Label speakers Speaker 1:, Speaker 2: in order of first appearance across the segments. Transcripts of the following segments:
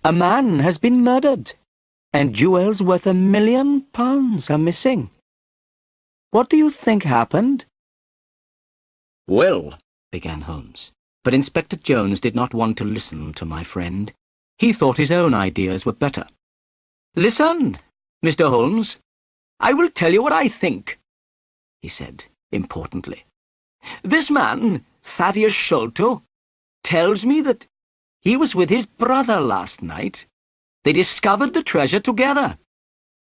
Speaker 1: A man has been murdered, and jewels worth £1 million are missing. What do you think happened?"
Speaker 2: "Well," began Holmes, but Inspector Jones did not want to listen to my friend. He thought his own ideas were better. "Listen, Mr. Holmes, I will tell you what I think," he said importantly. "This man, Thaddeus Sholto, tells me that he was with his brother last night. They discovered the treasure together.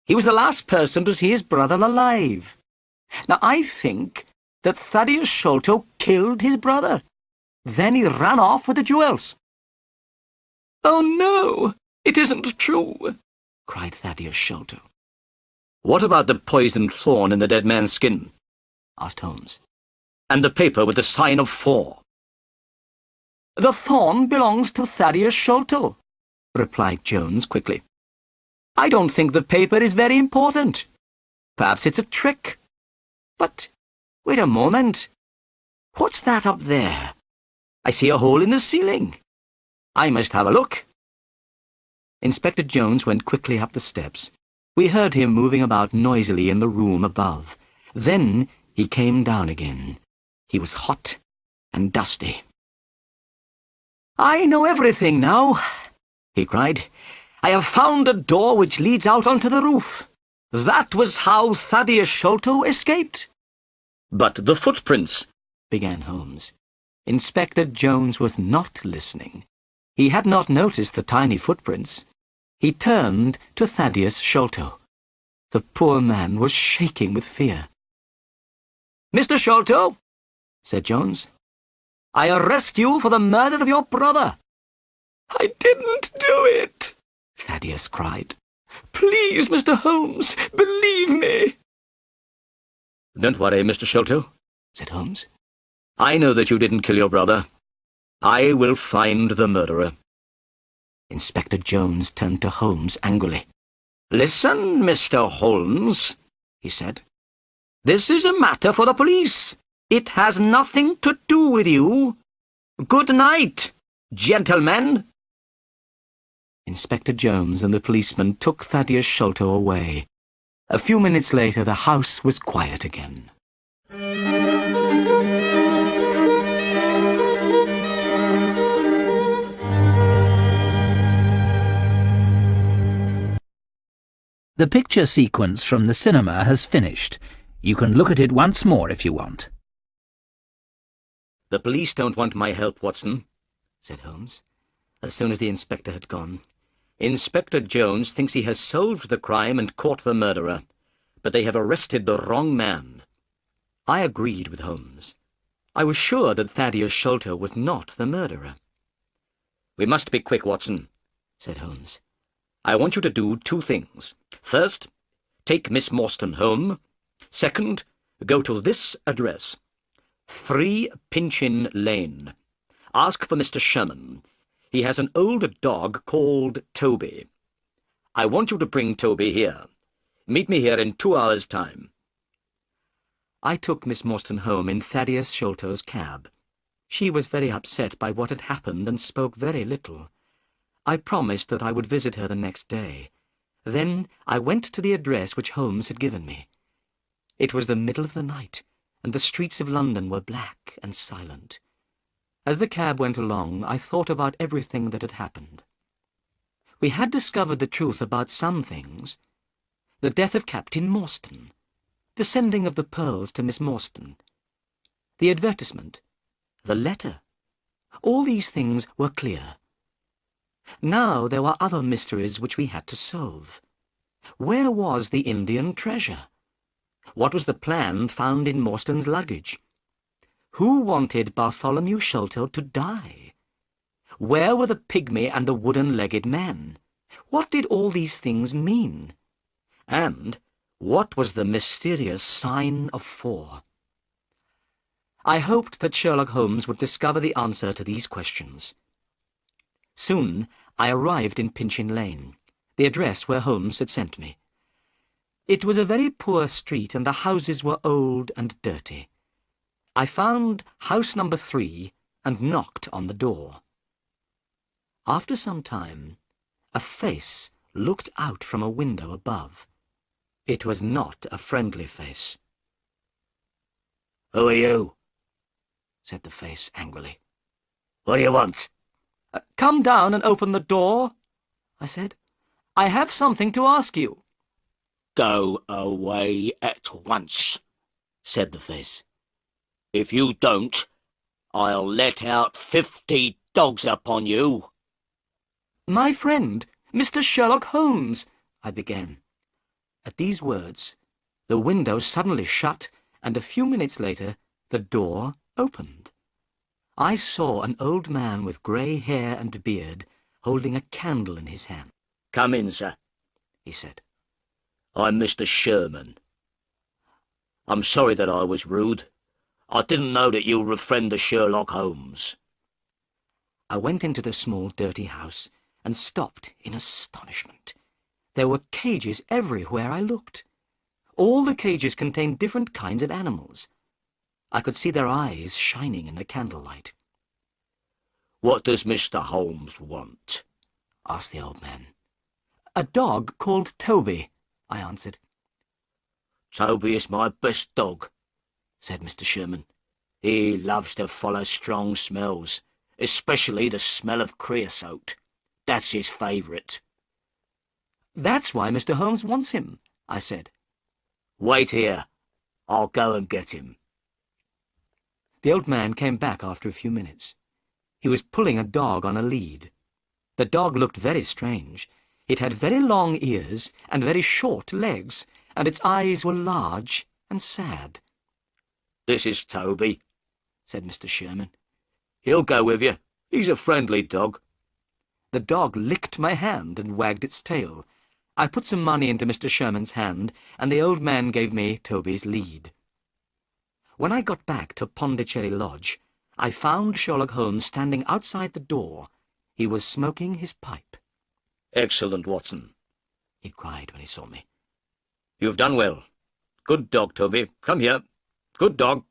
Speaker 2: He was the last person to see his brother alive. Now, I think that Thaddeus Sholto killed his brother. Then he ran off with the jewels." "Oh, no, it isn't true," cried Thaddeus Sholto. "What about the poisoned thorn in the dead man's skin?" asked Holmes. "And the paper with the sign of 4? "The thorn belongs to Thaddeus Sholto," replied Jones quickly. "I don't think the paper is very important. Perhaps it's a trick. But wait a moment. What's that up there? I see a hole in the ceiling. I must have a look." Inspector Jones went quickly up the steps. We heard him moving about noisily in the room above. Then he came down again. He was hot and dusty. "I know everything now," he cried. "I have found a door which leads out onto the roof. That was how Thaddeus Sholto escaped." "But the footprints," began Holmes. Inspector Jones was not listening. He had not noticed the tiny footprints. He turned to Thaddeus Sholto. The poor man was shaking with fear. "Mr. Sholto," said Jones, "I arrest you for the murder of your brother." "I didn't do it," Thaddeus cried. "Please, Mr. Holmes, believe me." "Don't worry, Mr. Sholto," said Holmes. "I know that you didn't kill your brother. I will find the murderer." Inspector Jones turned to Holmes angrily. "Listen, Mr. Holmes," he said. "This is a matter for the police. It has nothing to do with you. Good night, gentlemen." Inspector Jones and the policeman took Thaddeus Sholto away. A few minutes later, the house was quiet again.
Speaker 3: The picture sequence from the cinema has finished. You can look at it once more if you want.
Speaker 2: "The police don't want my help, Watson," said Holmes, as soon as the inspector had gone. "Inspector Jones thinks he has solved the crime and caught the murderer, but they have arrested the wrong man." I agreed with Holmes. I was sure that Thaddeus Sholto was not the murderer. "We must be quick, Watson," said Holmes. "I want you to do 2 things. First, take Miss Morstan home. Second, go to this address, 3 Pinchin Lane. Ask for Mr. Sherman. He has an old dog called Toby. I want you to bring Toby here. Meet me here in 2 hours' time." I took Miss Morstan home in Thaddeus Sholto's cab. She was very upset by what had happened and spoke very little. I promised that I would visit her the next day. Then I went to the address which Holmes had given me. It was the middle of the night, and the streets of London were black and silent. As the cab went along, I thought about everything that had happened. We had discovered the truth about some things. The death of Captain Morstan, the sending of the pearls to Miss Morstan, the advertisement, the letter. All these things were clear. Now there were other mysteries which we had to solve. Where was the Indian treasure? What was the plan found in Morstan's luggage? Who wanted Bartholomew Sholto to die? Where were the pygmy and the wooden-legged men? What did all these things mean? And what was the mysterious sign of 4? I hoped that Sherlock Holmes would discover the answer to these questions. Soon I arrived in Pinchin Lane, the address where Holmes had sent me. It was a very poor street, and the houses were old and dirty. I found house number 3 and knocked on the door. After some time, A face looked out from a window above. It was not a friendly face. "Who are you?" said the face angrily. "What do you want?"
Speaker 1: Come down and open the door," I said. "I have something to ask you."
Speaker 4: "Go away at once," said the face. "If you don't, I'll let out 50 dogs upon you."
Speaker 1: "My friend, Mr. Sherlock Holmes," I began.
Speaker 2: At these words, the window suddenly shut, and a few minutes later the door opened. I saw an old man with grey hair and beard holding a candle in his hand.
Speaker 4: "Come in, sir," he said. "I'm Mr. Sherman. I'm sorry that I was rude. I didn't know that you were a friend of Sherlock Holmes."
Speaker 2: I went into the small, dirty house and stopped in astonishment. There were cages everywhere I looked. All the cages contained different kinds of animals. I could see their eyes shining in the candlelight.
Speaker 4: "What does Mr. Holmes want?"
Speaker 2: asked the old man.
Speaker 1: "A dog called Toby," I answered.
Speaker 4: "Toby is my best dog," said Mr. Sherman. "He loves to follow strong smells, especially the smell of creosote. That's his favourite."
Speaker 1: "That's why Mr. Holmes wants him," I said.
Speaker 4: "Wait here. I'll go and get him."
Speaker 2: The old man came back after a few minutes. He was pulling a dog on a lead. The dog looked very strange. It had very long ears and very short legs, and its eyes were large and sad.
Speaker 4: "This is Toby," said Mr. Sherman. "He'll go with you. He's a friendly dog."
Speaker 2: The dog licked my hand and wagged its tail. I put some money into Mr. Sherman's hand, and the old man gave me Toby's lead. When I got back to Pondicherry Lodge, I found Sherlock Holmes standing outside the door. He was smoking his pipe.
Speaker 4: "Excellent, Watson,"
Speaker 2: he cried when he saw me.
Speaker 4: "You've done well. Good dog, Toby. Come here. Good dog."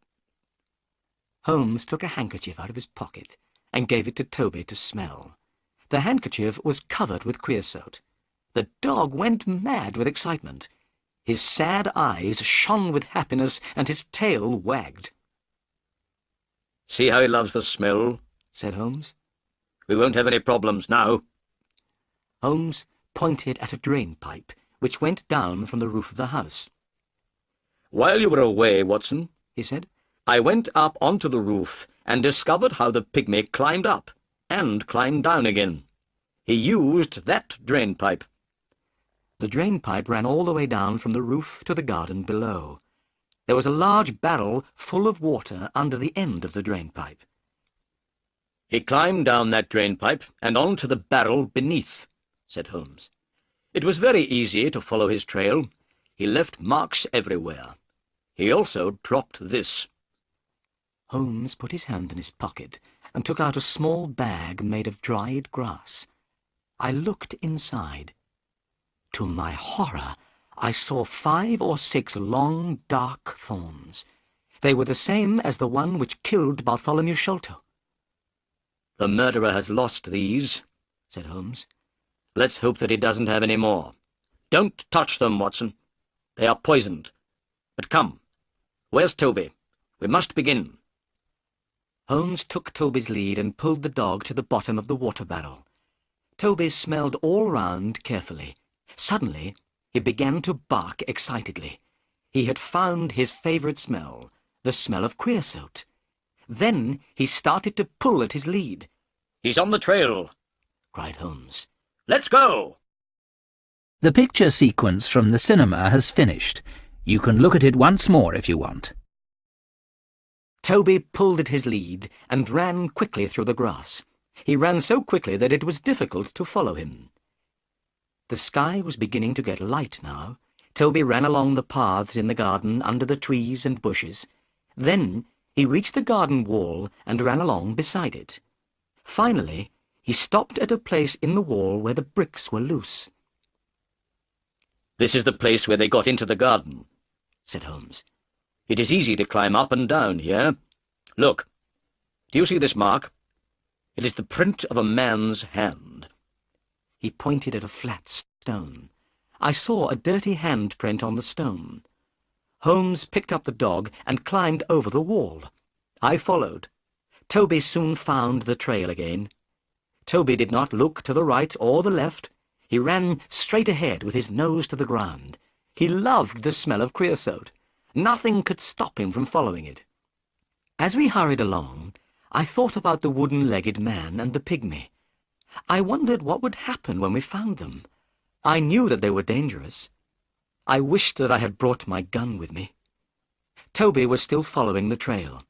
Speaker 2: Holmes took a handkerchief out of his pocket and gave it to Toby to smell. The handkerchief was covered with creosote. The dog went mad with excitement. His sad eyes shone with happiness, and his tail wagged.
Speaker 4: "See how he loves the smell," said Holmes. "We won't have any problems now."
Speaker 2: Holmes pointed at a drain pipe, which went down from the roof of the house.
Speaker 4: "While you were away, Watson," he said, "I went up onto the roof and discovered how the pygmy climbed up and climbed down again. He used that drain pipe."
Speaker 2: The drain pipe ran all the way down from the roof to the garden below. There was a large barrel full of water under the end of the drain pipe.
Speaker 4: "He climbed down that drain pipe and on to the barrel beneath," said Holmes. "It was very easy to follow his trail. He left marks everywhere. He also dropped this."
Speaker 2: Holmes put his hand in his pocket and took out a small bag made of dried grass. I looked inside. To my horror, I saw 5 or 6 long, dark thorns. They were the same as the one which killed Bartholomew Sholto.
Speaker 4: "The murderer has lost these," said Holmes. "Let's hope that he doesn't have any more. Don't touch them, Watson. They are poisoned. But come, where's Toby? We must begin."
Speaker 2: Holmes took Toby's lead and pulled the dog to the bottom of the water barrel. Toby smelled all round carefully. Suddenly, he began to bark excitedly. He had found his favourite smell, the smell of creosote. Then he started to pull at his lead.
Speaker 4: "He's on the trail," cried Holmes. "Let's go!"
Speaker 3: The picture sequence from the cinema has finished. You can look at it once more if you want.
Speaker 2: Toby pulled at his lead and ran quickly through the grass. He ran so quickly that it was difficult to follow him. The sky was beginning to get light now. Toby ran along the paths in the garden under the trees and bushes. Then he reached the garden wall and ran along beside it. Finally, he stopped at a place in the wall where the bricks were loose.
Speaker 4: "This is the place where they got into the garden," said Holmes. "It is easy to climb up and down here. Look, do you see this mark? It is the print of a man's hand."
Speaker 2: He pointed at a flat stone. I saw a dirty handprint on the stone. Holmes picked up the dog and climbed over the wall. I followed. Toby soon found the trail again. Toby did not look to the right or the left. He ran straight ahead with his nose to the ground. He loved the smell of creosote. Nothing could stop him from following it. As we hurried along, I thought about the wooden-legged man and the pygmy. I wondered what would happen when we found them. I knew that they were dangerous. I wished that I had brought my gun with me. Toby was still following the trail.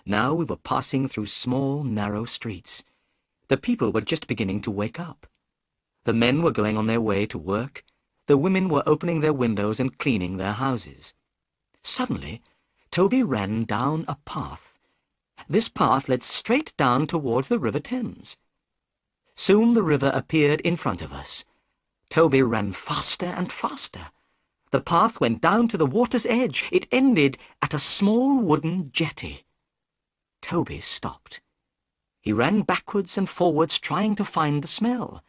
Speaker 2: Now we were passing through small, narrow streets. The people were just beginning to wake up. The men were going on their way to work. The women were opening their windows and cleaning their houses. Suddenly, Toby ran down a path. This path led straight down towards the River Thames. Soon the river appeared in front of us. Toby ran faster and faster. The path went down to the water's edge. It ended at a small wooden jetty. Toby stopped. He ran backwards and forwards, trying to find the smell.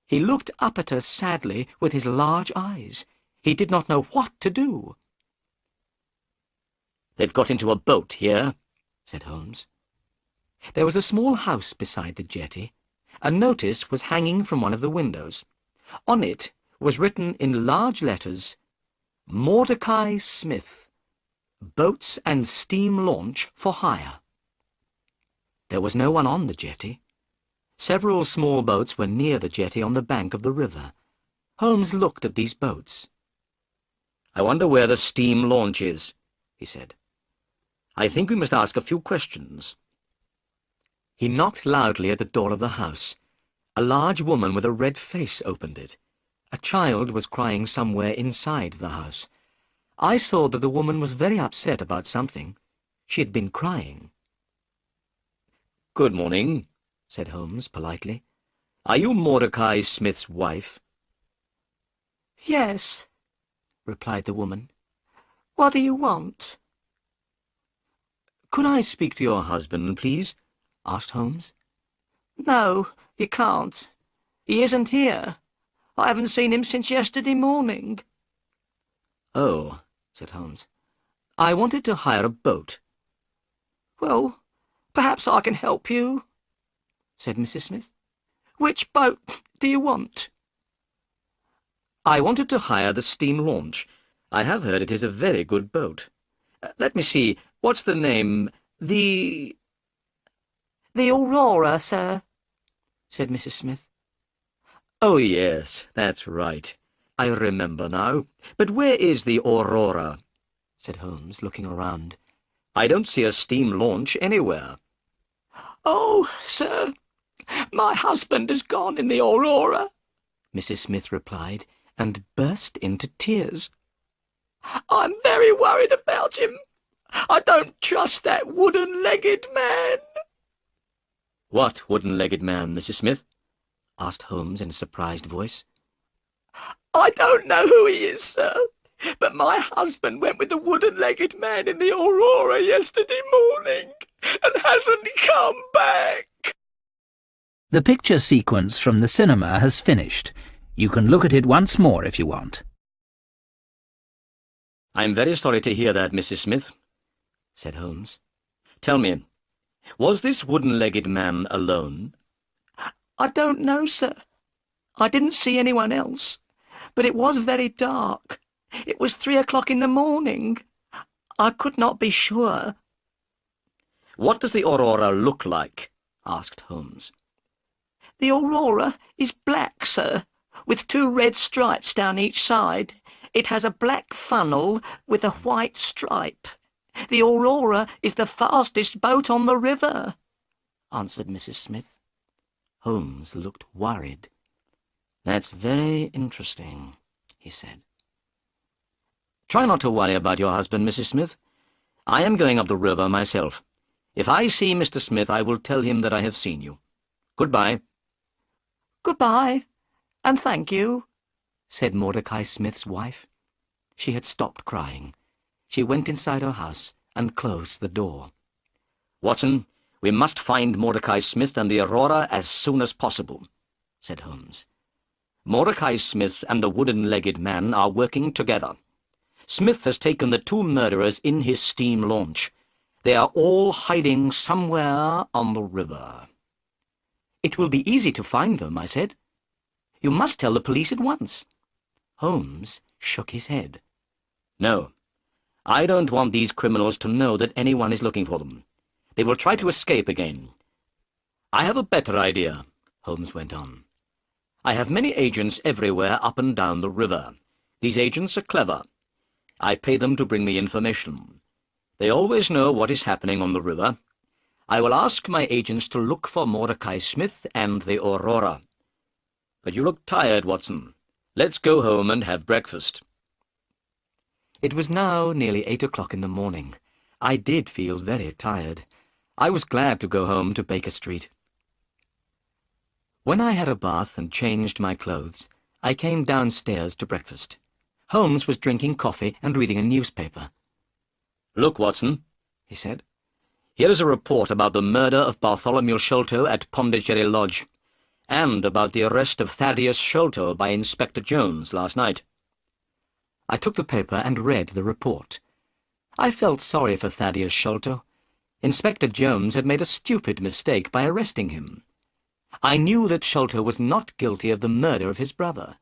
Speaker 2: He looked up at us sadly with his large eyes. He did not know what to do.
Speaker 4: "They've got into a boat here," said Holmes.
Speaker 2: There was a small house beside the jetty. A notice was hanging from one of the windows. On it was written in large letters, "Mordecai Smith, Boats and Steam Launch for Hire." There was no one on the jetty. Several small boats were near the jetty on the bank of the river. Holmes looked at these boats.
Speaker 4: "I wonder where the steam launch is," he said. "I think we must ask a few questions."
Speaker 2: He knocked loudly at the door of the house. A large woman with a red face opened it. A child was crying somewhere inside the house. I saw that the woman was very upset about something. She had been crying.
Speaker 4: "Good morning," said Holmes politely. "Are you Mordecai Smith's wife?"
Speaker 1: "Yes," replied the woman. "What do you want?"
Speaker 2: "Could I speak to your husband, please?" asked Holmes.
Speaker 1: "No, you can't. He isn't here. I haven't seen him since yesterday morning."
Speaker 2: "Oh," said Holmes. "I wanted to hire a boat."
Speaker 1: "Well, perhaps I can help you," said Mrs. Smith. "Which boat do you want?"
Speaker 4: "I wanted to hire the steam launch. I have heard it is a very good boat. Let me see, what's the name? The
Speaker 1: "The Aurora, sir," said Mrs. Smith.
Speaker 4: Oh, yes, that's right. I remember now. But where is the Aurora?" said Holmes, looking around. "I don't see a steam launch anywhere."
Speaker 1: "Oh, sir, my husband has gone in the Aurora,"
Speaker 2: Mrs. Smith replied, and burst into tears.
Speaker 1: "I'm very worried about him. I don't trust that wooden-legged man."
Speaker 4: "What wooden-legged man, Mrs. Smith?"
Speaker 2: asked Holmes in a surprised voice.
Speaker 1: "I don't know who he is, sir, but my husband went with the wooden-legged man in the Aurora yesterday morning and hasn't come back."
Speaker 3: The picture sequence from the cinema has finished. You can look at it once more if you want.
Speaker 4: "I'm very sorry to hear that, Mrs. Smith," said Holmes. "Tell me, was this wooden-legged man alone?"
Speaker 1: "I don't know, sir. I didn't see anyone else, but it was very dark. It was 3 o'clock in the morning. I could not be sure."
Speaker 4: "What does the Aurora look like?" asked Holmes.
Speaker 1: "The Aurora is black, sir, with 2 red stripes down each side. It has a black funnel with a white stripe. The Aurora is the fastest boat on the river," answered Mrs. Smith.
Speaker 2: Holmes looked worried. "That's very interesting," he said.
Speaker 4: "Try not to worry about your husband, Mrs. Smith. I am going up the river myself. If I see Mr. Smith, I will tell him that I have seen you. Goodbye."
Speaker 1: "Goodbye, and thank you,"
Speaker 2: said Mordecai Smith's wife. She had stopped crying. She went inside her house and closed the door.
Speaker 4: "Watson, we must find Mordecai Smith and the Aurora as soon as possible," said Holmes. Mordecai Smith and the wooden-legged man are working together. Smith has taken the two murderers in his steam launch. They are all hiding somewhere on the river.
Speaker 2: It will be easy to find them, I said. You must tell the police at once. Holmes shook his head.
Speaker 4: No, I don't want these criminals to know that anyone is looking for them. They will try to escape again. I have a better idea, Holmes went on. I have many agents everywhere up and down the river. These agents are clever. I pay them to bring me information. They always know what is happening on the river. I will ask my agents to look for Mordecai Smith and the Aurora. But you look tired, Watson. Let's go home and have breakfast.
Speaker 2: It was now nearly 8 o'clock in the morning. I did feel very tired. I was glad to go home to Baker Street. When I had a bath and changed my clothes, I came downstairs to breakfast. Holmes was drinking coffee and reading a newspaper.
Speaker 4: Look, Watson, he said. Here is a report about the murder of Bartholomew Sholto at Pondicherry Lodge, and about the arrest of Thaddeus Sholto by Inspector Jones last night.
Speaker 2: I took the paper and read the report. I felt sorry for Thaddeus Sholto. Inspector Jones had made a stupid mistake by arresting him. I knew that Sholto was not guilty of the murder of his brother.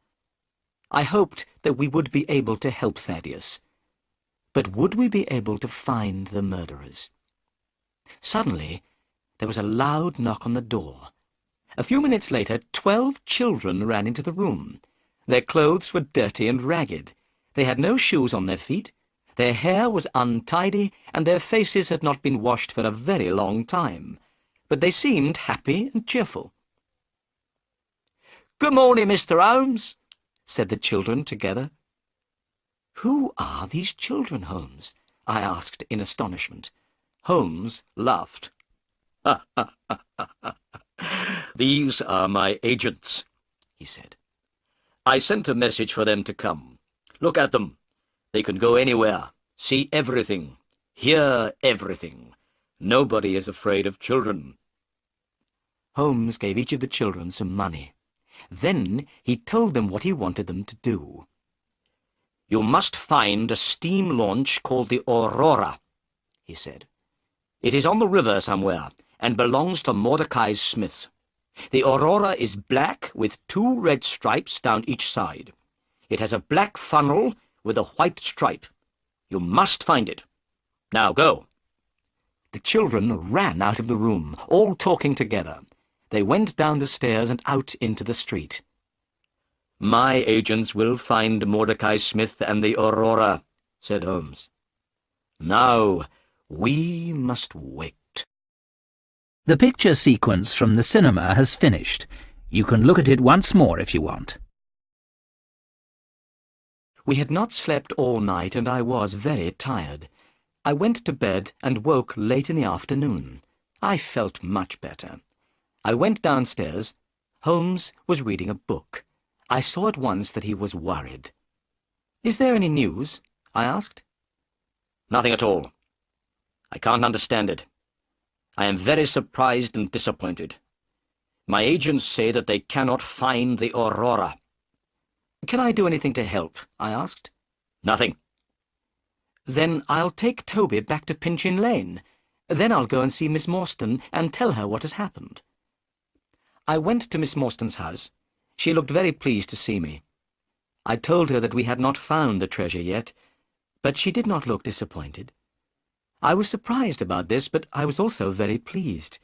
Speaker 2: I hoped that we would be able to help Thaddeus. But would we be able to find the murderers? Suddenly, there was a loud knock on the door. A few minutes later, 12 children ran into the room. Their clothes were dirty and ragged. They had no shoes on their feet. Their hair was untidy, and their faces had not been washed for a very long time. But they seemed happy and cheerful.
Speaker 1: "Good morning, Mr. Holmes,"
Speaker 2: said the children together. "Who are these children, Holmes?" I asked in astonishment. Holmes laughed.
Speaker 4: These are my agents, he said. I sent a message for them to come. Look at them. They can go anywhere, see everything, hear everything. Nobody is afraid of children.
Speaker 2: Holmes gave each of the children some money. Then he told them what he wanted them to do.
Speaker 4: You must find a steam launch called the Aurora, he said. It is on the river somewhere, and belongs to Mordecai Smith. The Aurora is black with 2 red stripes down each side. It has a black funnel with a white stripe. You must find it. Now go.
Speaker 2: The children ran out of the room, all talking together. They went down the stairs and out into the street.
Speaker 4: My agents will find Mordecai Smith and the Aurora, said Holmes. Now, we must wait.
Speaker 3: The picture sequence from the cinema has finished. You can look at it once more if you want.
Speaker 2: We had not slept all night, and I was very tired. I went to bed and woke late in the afternoon. I felt much better. I went downstairs. Holmes was reading a book. I saw at once that he was worried. "Is there any news?" I asked.
Speaker 4: Nothing at all. I can't understand it. I am very surprised and disappointed. My agents say that they cannot find the Aurora.
Speaker 2: "Can I do anything to help?" I asked.
Speaker 4: Nothing.
Speaker 2: "Then I'll take Toby back to Pinchin Lane. Then I'll go and see Miss Morstan and tell her what has happened." I went to Miss Morstan's house. She looked very pleased to see me. I told her that we had not found the treasure yet, but she did not look disappointed. I was surprised about this, but I was also very pleased.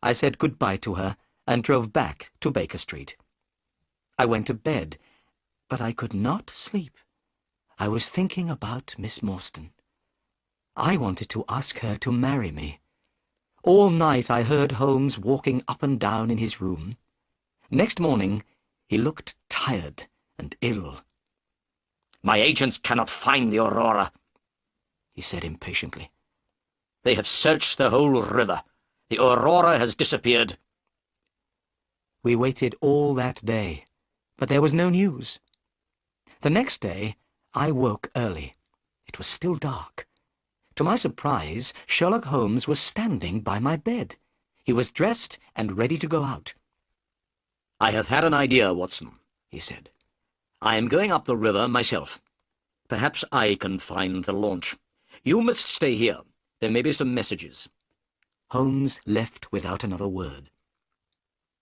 Speaker 2: I said good-bye to her and drove back to Baker Street. I went to bed, but I could not sleep. I was thinking about Miss Morstan. I wanted to ask her to marry me. All night I heard Holmes walking up and down in his room. Next morning he looked tired and ill.
Speaker 4: My agents cannot find the Aurora,
Speaker 2: he said impatiently.
Speaker 4: They have searched the whole river. The Aurora has disappeared.
Speaker 2: We waited all that day, but there was no news. The next day I woke early. It was still dark. To my surprise, Sherlock Holmes was standing by my bed. He was dressed and ready to go out.
Speaker 4: I have had an idea, Watson, he he said. "I am going up the river myself. Perhaps I can find the launch. You must stay here. There may be some messages."
Speaker 2: Holmes left without another word.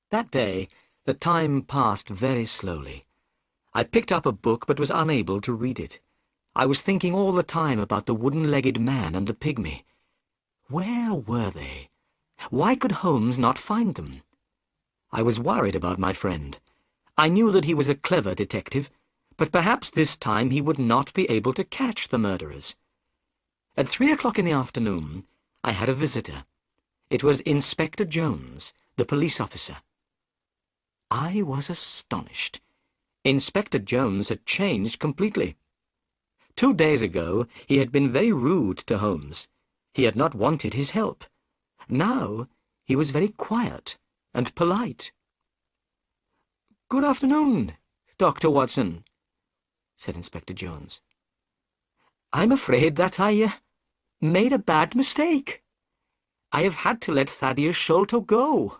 Speaker 2: That day, the time passed very slowly. I picked up a book but was unable to read it. I was thinking all the time about the wooden-legged man and the pygmy. Where were they? Why could Holmes not find them? I was worried about my friend. I knew that he was a clever detective, but perhaps this time he would not be able to catch the murderers. At 3 o'clock in the afternoon, I had a visitor. It was Inspector Jones, the police officer. I was astonished. Inspector Jones had changed completely. 2 days ago, he had been very rude to Holmes. He had not wanted his help. Now, he was very quiet and polite. "Good afternoon, Dr. Watson," said Inspector Jones. "I'm afraid that I made a bad mistake. I have had to let Thaddeus Sholto go.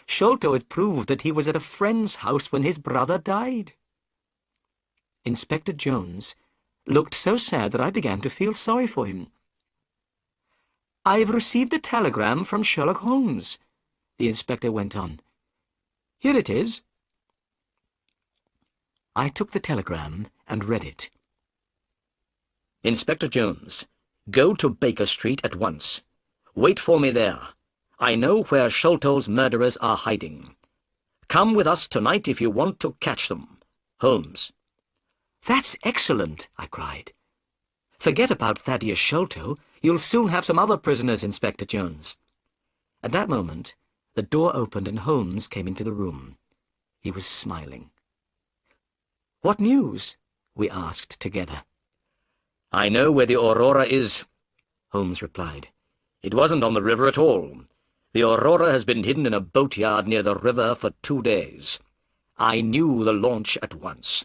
Speaker 2: Sholto has proved that he was at a friend's house when his brother died." Inspector Jones looked so sad that I began to feel sorry for him. "I've received a telegram from Sherlock Holmes," the inspector went on. "Here it is." I took the telegram and read it.
Speaker 4: "Inspector Jones, go to Baker Street at once. Wait for me there. I know where Sholto's murderers are hiding. Come with us tonight if you want to catch them. Holmes."
Speaker 2: "That's excellent," I cried. "Forget about Thaddeus Sholto. You'll soon have some other prisoners, Inspector Jones." At that moment, the door opened and Holmes came into the room. He was smiling. "What news?" we asked together.
Speaker 4: "I know where the Aurora is," Holmes replied. "It wasn't on the river at all. The Aurora has been hidden in a boatyard near the river for 2 days. I knew the launch at once.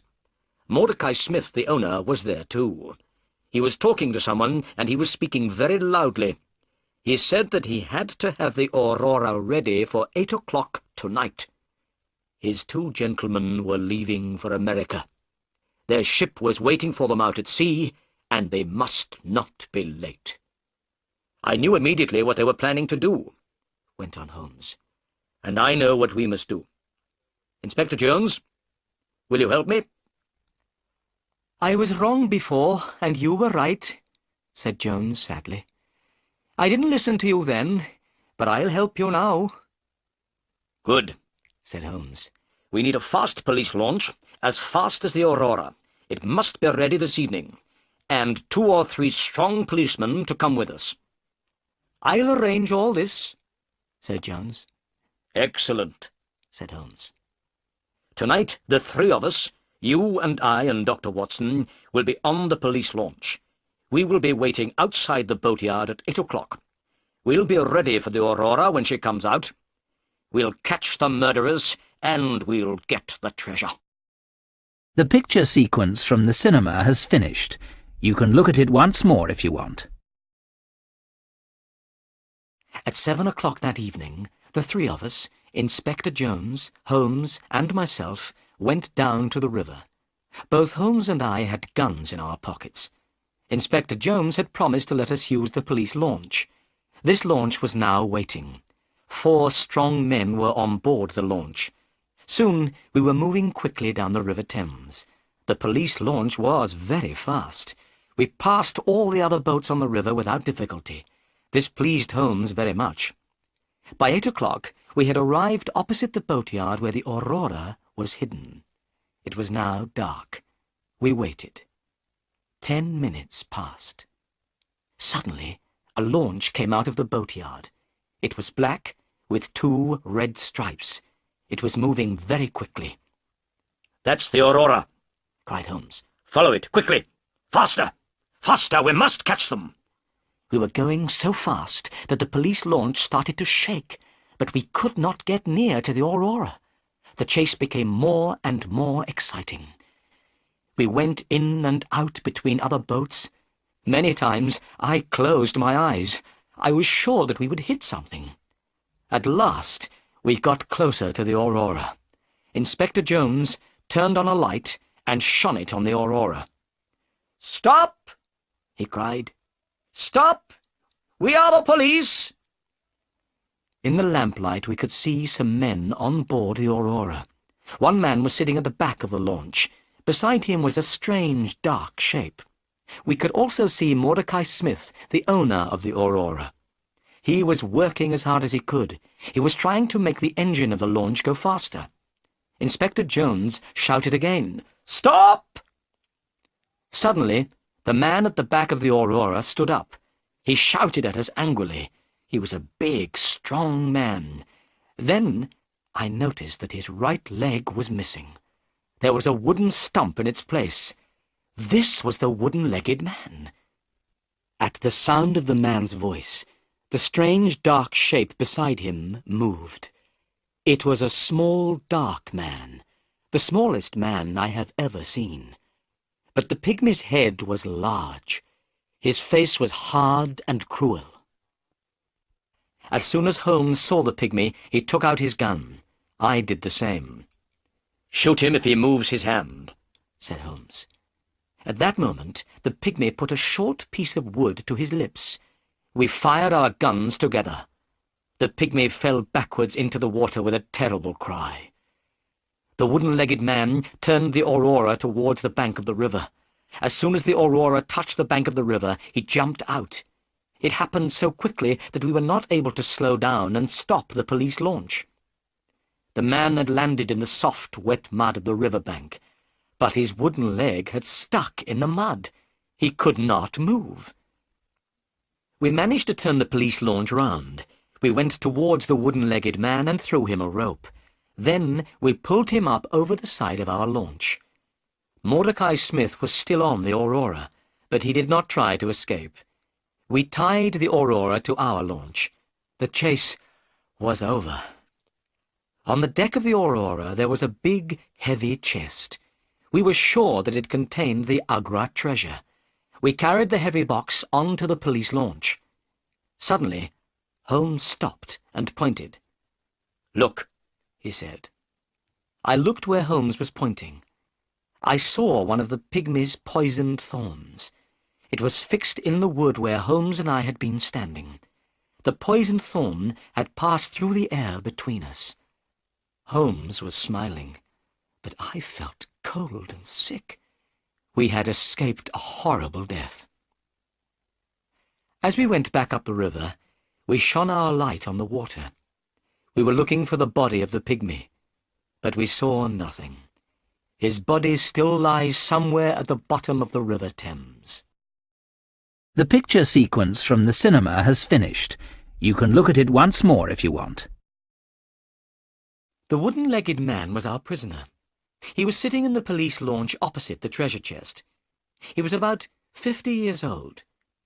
Speaker 4: Mordecai Smith, the owner, was there too. He was talking to someone, and he was speaking very loudly. He said that he had to have the Aurora ready for 8 o'clock tonight. His 2 gentlemen were leaving for America. Their ship was waiting for them out at sea, and they must not be late. I knew immediately what they were planning to do," went on Holmes, "and I know what we must do. Inspector Jones, will you help me?"
Speaker 2: "I was wrong before, and you were right," said Jones sadly. "I didn't listen to you then, but I'll help you now."
Speaker 4: "Good," said Holmes. "We need a fast police launch, as fast as the Aurora. It must be ready this evening, and 2 or 3 strong policemen to come with us."
Speaker 2: "I'll arrange all this," said Jones.
Speaker 4: "Excellent," said Holmes. "Tonight, the 3 of us, you and I and Dr. Watson, will be on the police launch. We will be waiting outside the boatyard at 8 o'clock. We'll be ready for the Aurora when she comes out. We'll catch the murderers, and we'll get the treasure."
Speaker 3: The picture sequence from the cinema has finished. You can look at it once more if you want.
Speaker 2: At 7 o'clock that evening, the 3 of us, Inspector Jones, Holmes, and myself, went down to the river. Both Holmes and I had guns in our pockets. Inspector Jones had promised to let us use the police launch. This launch was now waiting. 4 strong men were on board the launch. Soon we were moving quickly down the River Thames. The police launch was very fast. We passed all the other boats on the river without difficulty. This pleased Holmes very much. By 8 o'clock we had arrived opposite the boatyard where the Aurora was hidden. It was now dark. We waited. 10 minutes passed. Suddenly a launch came out of the boatyard. It was black, with 2 red stripes. It was moving very quickly.
Speaker 4: "That's the Aurora,"
Speaker 2: cried Holmes.
Speaker 4: "Follow it, quickly! Faster! Faster! We must catch them!"
Speaker 2: We were going so fast that the police launch started to shake, but we could not get near to the Aurora. The chase became more and more exciting. We went in and out between other boats. Many times I closed my eyes. I was sure that we would hit something. At last we got closer to the Aurora. Inspector Jones turned on a light and shone it on the Aurora. "Stop!" he cried. "Stop! We are the police!" In the lamplight we could see some men on board the Aurora. One man was sitting at the back of the launch. Beside him was a strange, dark shape. We could also see Mordecai Smith, the owner of the Aurora. He was working as hard as he could. He was trying to make the engine of the launch go faster. Inspector Jones shouted again, "Stop!" Suddenly, the man at the back of the Aurora stood up. He shouted at us angrily. He was a big, strong man. Then I noticed that his right leg was missing. There was a wooden stump in its place. This was the wooden-legged man. At the sound of the man's voice, the strange dark shape beside him moved. It was a small, dark man, the smallest man I have ever seen. But the pygmy's head was large. His face was hard and cruel. As soon as Holmes saw the pygmy, he took out his gun. I did the same. "Shoot him if he moves his hand," said Holmes. At that moment, the pygmy put a short piece of wood to his lips. We fired our guns together. The pygmy fell backwards into the water with a terrible cry. The wooden-legged man turned the Aurora towards the bank of the river. As soon as the Aurora touched the bank of the river, he jumped out. It happened so quickly that we were not able to slow down and stop the police launch. The man had landed in the soft, wet mud of the river bank, but his wooden leg had stuck in the mud. He could not move. We managed to turn the police launch round. We went towards the wooden-legged man and threw him a rope. Then we pulled him up over the side of our launch. Mordecai Smith was still on the Aurora, but he did not try to escape. We tied the Aurora to our launch. The chase was over. On the deck of the Aurora there was a big, heavy chest. We were sure that it contained the Agra treasure. We carried the heavy box onto the police launch. Suddenly, Holmes stopped and pointed. "Look," he said. I looked where Holmes was pointing. I saw one of the pygmy's poisoned thorns. It was fixed in the wood where Holmes and I had been standing. The poisoned thorn had passed through the air between us. Holmes was smiling, but I felt cold and sick. We had escaped a horrible death. As we went back up the river, we shone our light on the water. We were looking for the body of the pygmy, but we saw nothing. His body still lies somewhere at the bottom of the River Thames.
Speaker 3: The picture sequence from the cinema has finished. You can look at it once more if you want.
Speaker 2: The wooden-legged man was our prisoner. He was sitting in the police launch opposite the treasure chest. He was about 50 years old.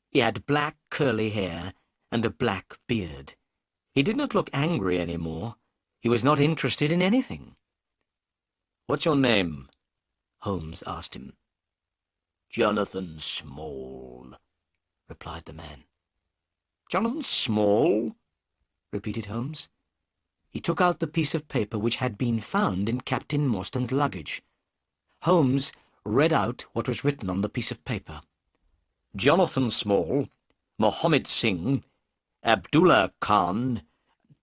Speaker 2: He had black curly hair and a black beard. He did not look angry any more. He was not interested in anything. "What's your name?" Holmes asked him. "Jonathan Small," replied the man. "Jonathan Small?" repeated Holmes. He took out the piece of paper which had been found in Captain Morstan's luggage. Holmes read out what was written on the piece of paper. "Jonathan Small, Mohammed Singh, Abdullah Khan,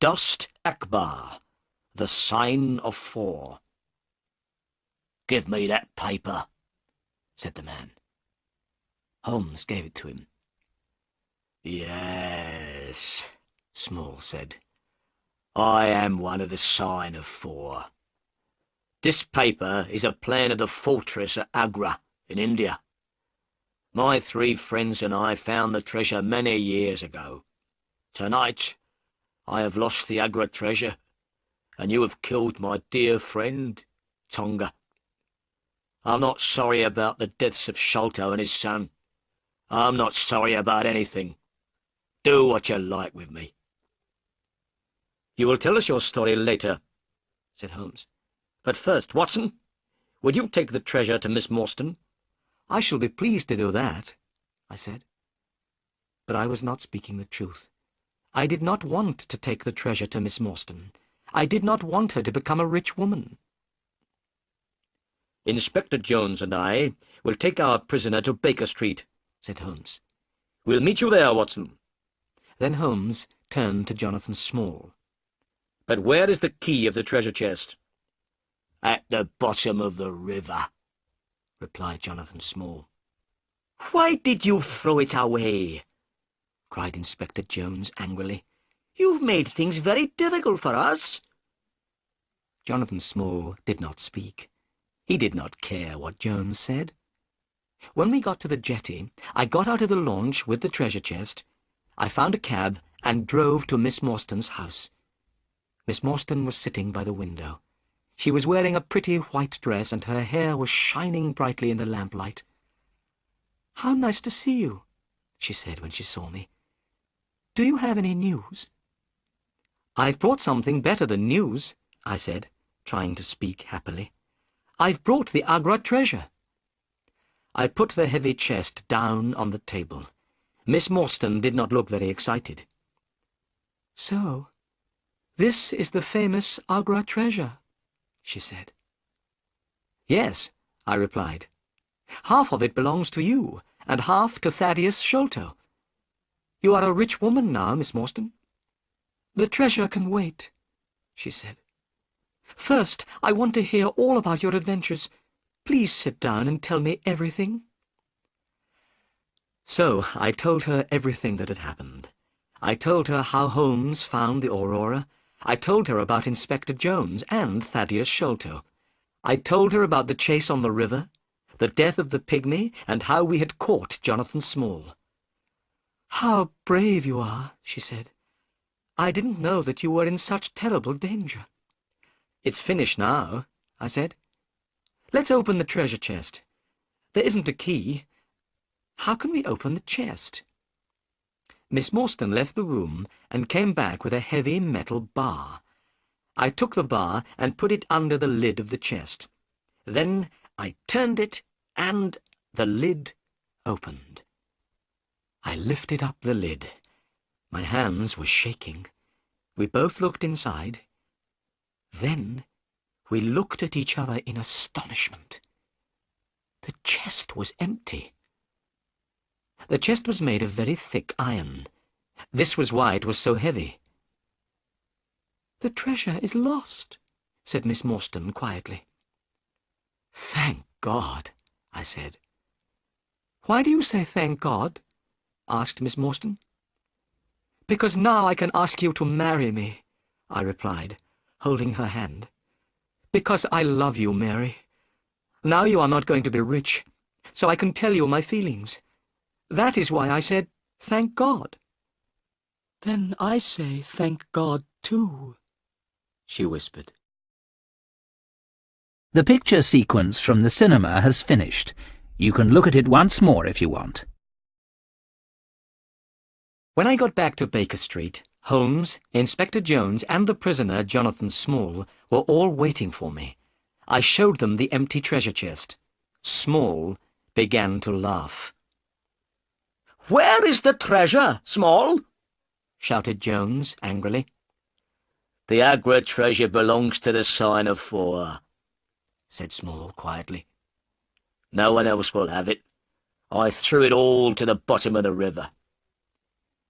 Speaker 2: Dost Akbar, the Sign of Four." "Give me that paper," said the man. Holmes gave it to him. "Yes," Small said. "I am one of the Sign of Four. This paper is a plan of the fortress at Agra in India. My 3 friends and I found the treasure many years ago. Tonight I have lost the Agra treasure, and you have killed my dear friend, Tonga. I'm not sorry about the deaths of Sholto and his son. I'm not sorry about anything. Do what you like with me." "You will tell us your story later," said Holmes. "But first, Watson, would you take the treasure to Miss Morstan?" "I shall be pleased to do that," I said. But I was not speaking the truth. I did not want to take the treasure to Miss Morstan. I did not want her to become a rich woman.
Speaker 4: Inspector Jones and I will take our prisoner to Baker Street," said Holmes. "We'll meet you there, Watson."
Speaker 2: Then Holmes turned to Jonathan Small.
Speaker 4: "But where is the key of the treasure chest?"
Speaker 1: "At the bottom of the river," replied Jonathan Small. "Why did you throw it away?" cried Inspector Jones angrily. "You've made things very difficult for us."
Speaker 2: Jonathan Small did not speak. He did not care what Jones said. When we got to the jetty, I got out of the launch with the treasure chest. I found a cab and drove to Miss Morstan's house. Miss Morstan was sitting by the window. She was wearing a pretty white dress, and her hair was shining brightly in the lamplight. "How nice to see you," she said when she saw me. "Do you have any news?" "I've brought something better than news," I said, trying to speak happily. "I've brought the Agra treasure." I put the heavy chest down on the table. Miss Morstan did not look very excited. "So, this is the famous Agra treasure," she said. "Yes," I replied. "Half of it belongs to you, and half to Thaddeus Sholto. You are a rich woman now, Miss Morstan." "The treasure can wait," she said. "First, I want to hear all about your adventures. Please sit down and tell me everything." So I told her everything that had happened. I told her how Holmes found the Aurora. I told her about Inspector Jones and Thaddeus Sholto. I told her about the chase on the river, the death of the pygmy, and how we had caught Jonathan Small. "How brave you are," she said. "I didn't know that you were in such terrible danger." "It's finished now," I said. "Let's open the treasure chest. There isn't a key. How can we open the chest?" Miss Morstan left the room and came back with a heavy metal bar. I took the bar and put it under the lid of the chest. Then I turned it, and the lid opened. I lifted up the lid. My hands were shaking. We both looked inside. Then we looked at each other in astonishment. The chest was empty. The chest was made of very thick iron. This was why it was so heavy. "The treasure is lost," said Miss Morstan quietly. "Thank God," I said. "Why do you say thank God?" asked Miss Morstan. "Because now I can ask you to marry me," I replied, holding her hand. "Because I love you, Mary. Now you are not going to be rich, so I can tell you my feelings. That is why I said, thank God." "Then I say thank God too," she whispered.
Speaker 3: The picture sequence from the cinema has finished. You can look at it once more if you want.
Speaker 2: When I got back to Baker Street, Holmes, Inspector Jones, and the prisoner Jonathan Small were all waiting for me. I showed them the empty treasure chest. Small began to laugh.
Speaker 4: "Where is the treasure, Small?"
Speaker 2: shouted Jones angrily.
Speaker 4: "The Agra treasure belongs to the Sign of Four," said Small quietly. "No one else will have it. I threw it all to the bottom of the river."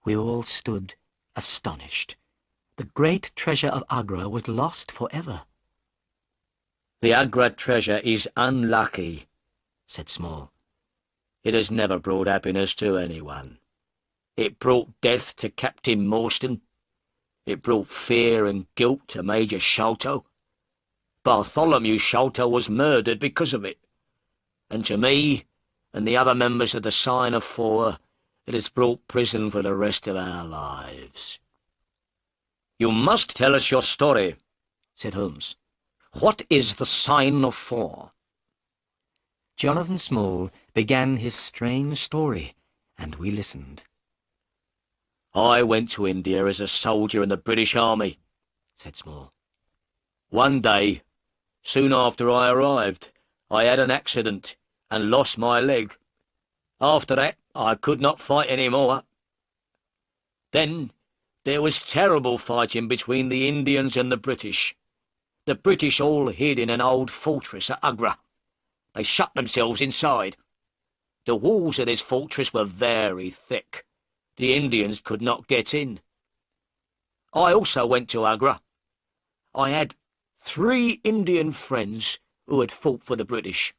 Speaker 2: We all stood astonished. The great treasure of Agra was lost forever.
Speaker 4: "The Agra treasure is unlucky," said Small. "It has never brought happiness to anyone. It brought death to Captain Morstan. It brought fear and guilt to Major Sholto. Bartholomew Sholto was murdered because of it. And to me and the other members of the Sign of Four, it has brought prison for the rest of our lives." "You must tell us your story," said Holmes. "What is the Sign of Four?"
Speaker 2: Jonathan Small began his strange story, and we listened.
Speaker 4: "I went to India as a soldier in the British Army," said Small. "One day, soon after I arrived, I had an accident and lost my leg. After that, I could not fight any more. Then there was terrible fighting between the Indians and the British. The British all hid in an old fortress at Agra. They shut themselves inside. The walls of this fortress were very thick. The Indians could not get in. I also went to Agra. I had 3 Indian friends who had fought for the British.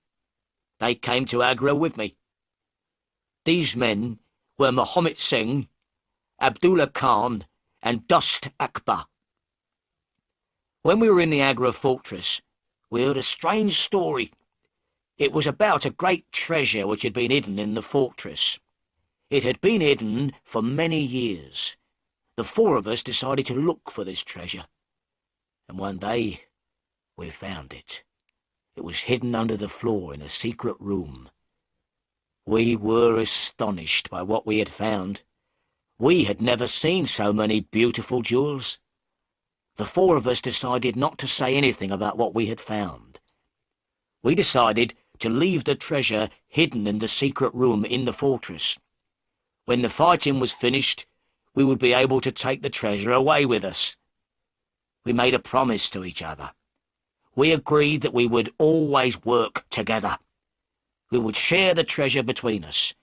Speaker 4: They came to Agra with me. These men were Muhammad Singh, Abdullah Khan, and Dost Akbar. When we were in the Agra fortress, we heard a strange story. It was about a great treasure which had been hidden in the fortress. It had been hidden for many years. The 4 of us decided to look for this treasure. And one day, we found it. It was hidden under the floor in a secret room. We were astonished by what we had found. We had never seen so many beautiful jewels. The 4 of us decided not to say anything about what we had found. We decided to leave the treasure hidden in the secret room in the fortress. When the fighting was finished, we would be able to take the treasure away with us. We made a promise to each other. We agreed that we would always work together. We would share the treasure between us.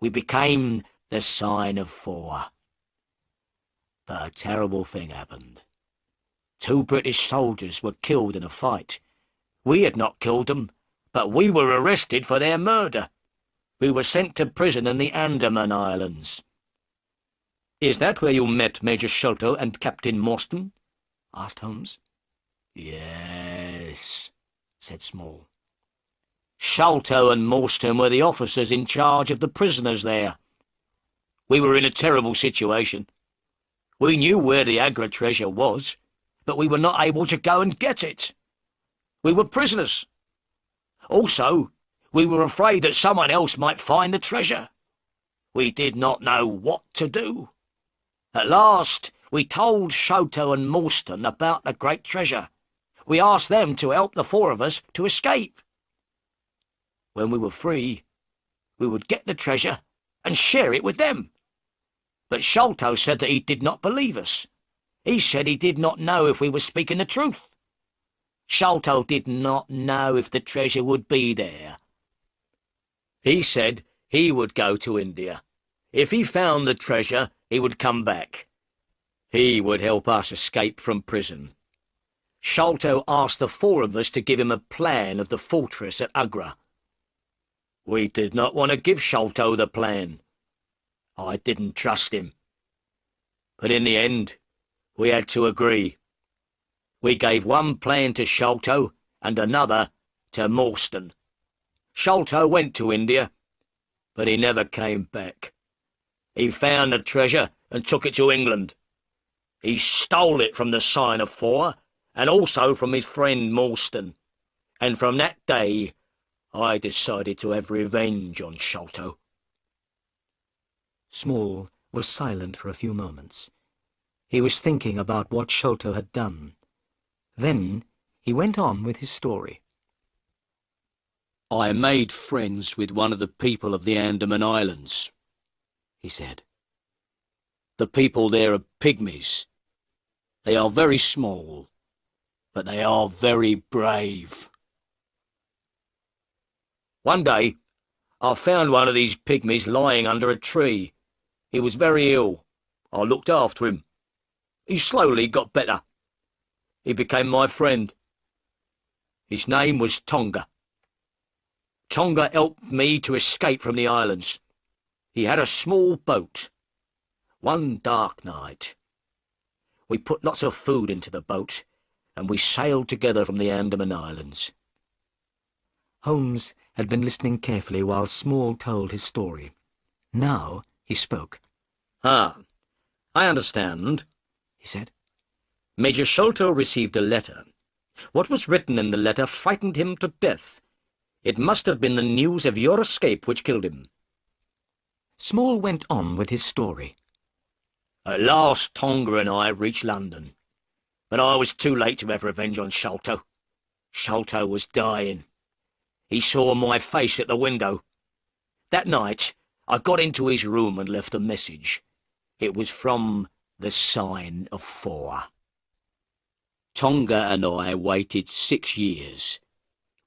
Speaker 4: We became the sign of 4. But a terrible thing happened. 2 British soldiers were killed in a fight. We had not killed them, but we were arrested for their murder. We were sent to prison in the Andaman Islands.
Speaker 2: Is that where you met Major Sholto and Captain Morstan? Asked Holmes.
Speaker 4: Yes, said Small. Sholto and Morstan were the officers in charge of the prisoners there. We were in a terrible situation. We knew where the Agra treasure was, but we were not able to go and get it. We were prisoners. Also, we were afraid that someone else might find the treasure. We did not know what to do. At last, we told Sholto and Morstan about the great treasure. We asked them to help the 4 of us to escape. When we were free, we would get the treasure and share it with them. But Sholto said that he did not believe us. He said he did not know if we were speaking the truth. Sholto did not know if the treasure would be there. He said he would go to India. If he found the treasure, he would come back. He would help us escape from prison. Sholto asked the 4 of us to give him a plan of the fortress at Agra. We did not want to give Sholto the plan. I didn't trust him. But in the end, we had to agree. We gave one plan to Sholto and another to Morstan. Sholto went to India, but he never came back. He found the treasure and took it to England. He stole it from the Sign of 4 and also from his friend Morstan. And from that day, I decided to have revenge on Sholto.
Speaker 2: Small was silent for a few moments. He was thinking about what Sholto had done. Then he went on with his story.
Speaker 4: I made friends with one of the people of the Andaman Islands, he said. The people there are pygmies. They are very small, but they are very brave. One day, I found one of these pygmies lying under a tree. He was very ill. I looked after him. He slowly got better. He became my friend. His name was Tonga. Tonga helped me to escape from the islands. He had a small boat. One dark night, we put lots of food into the boat, and we sailed together from the Andaman Islands.
Speaker 2: Holmes had been listening carefully while Small told his story. Now he spoke.
Speaker 4: Ah, I understand, he said. Major Sholto received a letter. What was written in the letter frightened him to death. It must have been the news of your escape which killed him.
Speaker 2: Small went on with his story.
Speaker 4: At last Tonga and I reached London, but I was too late to have revenge on Sholto. Sholto was dying. He saw my face at the window. That night, I got into his room and left a message. It was from the Sign of 4. Tonga and I waited 6 years.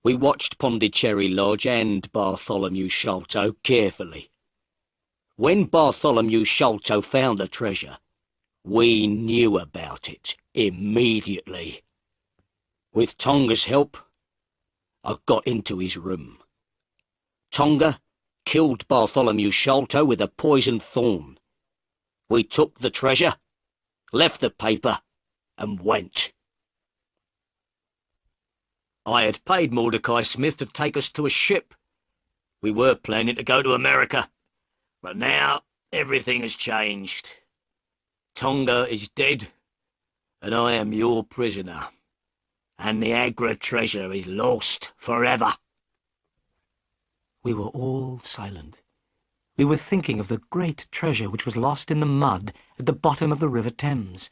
Speaker 4: We watched Pondicherry Lodge and Bartholomew Sholto carefully. When Bartholomew Sholto found the treasure, we knew about it immediately. With Tonga's help, I got into his room. Tonga killed Bartholomew Sholto with a poisoned thorn. We took the treasure, left the paper, and went. I had paid Mordecai Smith to take us to a ship. We were planning to go to America, but now everything has changed. Tonga is dead, and I am your prisoner, and the Agra treasure is lost forever.
Speaker 2: We were all silent. We were thinking of the great treasure which was lost in the mud at the bottom of the River Thames.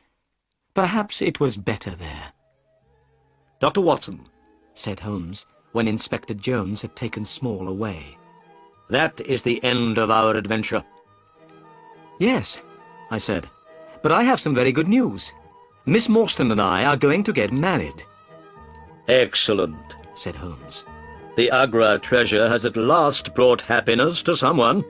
Speaker 2: Perhaps it was better there.
Speaker 4: Dr. Watson,
Speaker 2: said Holmes, when Inspector Jones had taken Small away.
Speaker 4: that is the end of our adventure.
Speaker 2: Yes, I said, but I have some very good news. Miss Morstan and I are going to get married.
Speaker 4: Excellent,
Speaker 2: said Holmes.
Speaker 4: The Agra treasure has at last brought happiness to someone.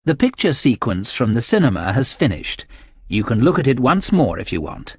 Speaker 3: The picture sequence from the cinema has finished. You can look at it once more if you want.